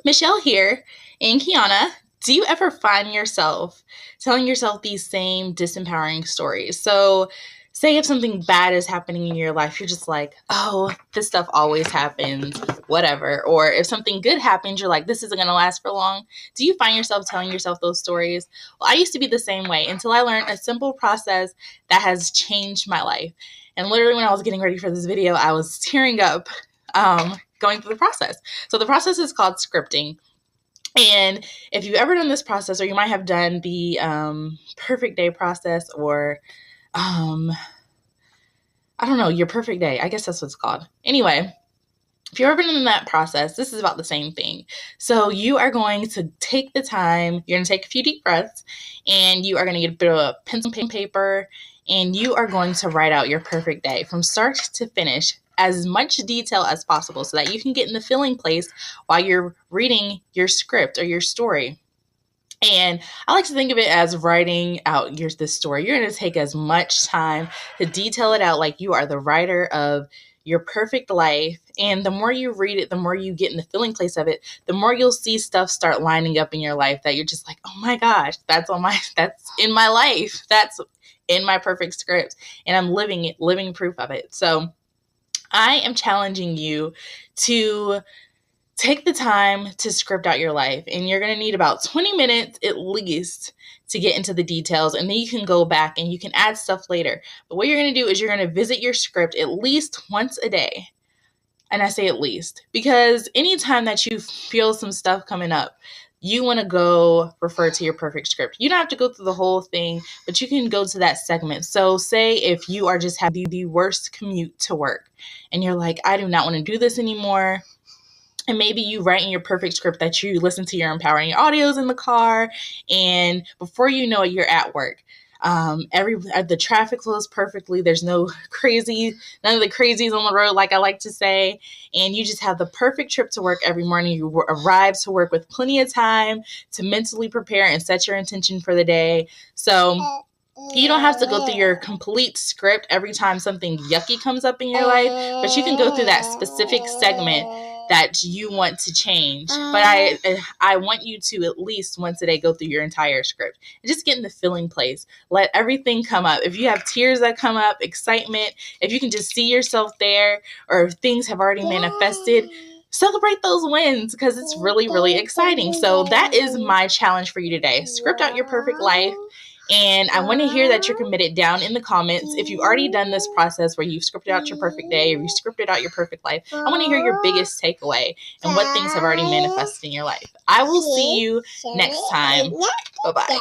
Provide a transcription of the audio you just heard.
Michelle here, and Kiana. Do you ever find yourself telling yourself these same disempowering stories? So, say if something bad is happening in your life, you're just like, oh, this stuff always happens, whatever. Or if something good happens, you're like, this isn't going to last for long. Do you find yourself telling yourself those stories? Well, I used to be the same way until I learned a simple process that has changed my life. And literally, when I was getting ready for this video, I was tearing up going through the process. So the process is called scripting. And if you've ever done this process, or you might have done the perfect day process, or I don't know, your perfect day. I guess that's what it's called. Anyway, if you've ever done that process, this is about the same thing. So you are going to take the time, you're going to take a few deep breaths, and you are going to get a bit of a pencil and paper, and you are going to write out your perfect day from start to finish, as much detail as possible, so that you can get in the feeling place while you're reading your script or your story. And I like to think of it as writing out this story. You're going to take as much time to detail it out like you are the writer of your perfect life. And the more you read it, the more you get in the feeling place of it, the more you'll see stuff start lining up in your life that you're just like, oh my gosh, that's in my life. That's in my perfect script. And I'm living proof of it. So I am challenging you to take the time to script out your life, and you're going to need about 20 minutes at least to get into the details, and then you can go back and you can add stuff later. But what you're going to do is you're going to visit your script at least once a day. And I say at least because anytime that you feel some stuff coming up, you want to go refer to your perfect script. You don't have to go through the whole thing, but you can go to that segment. So say if you are just having the worst commute to work and you're like, I do not want to do this anymore. And maybe you write in your perfect script that you listen to your empowering audios in the car, and before you know it, you're at work. The traffic flows perfectly. There's none of the crazies on the road, like I like to say. And you just have the perfect trip to work every morning. You arrive to work with plenty of time to mentally prepare and set your intention for the day. So you don't have to go through your complete script every time something yucky comes up in your life, but you can go through that specific segment that you want to change. But I want you to at least once a day go through your entire script and just get in the feeling place. Let everything come up. If you have tears that come up, excitement, if you can just see yourself there, or if things have already manifested, celebrate those wins, because it's really, really exciting. So that is my challenge for you today. Script out your perfect life. And I want to hear that you're committed down in the comments. If you've already done this process where you've scripted out your perfect day, or you scripted out your perfect life, I want to hear your biggest takeaway and what things have already manifested in your life. I will see you next time. Bye-bye.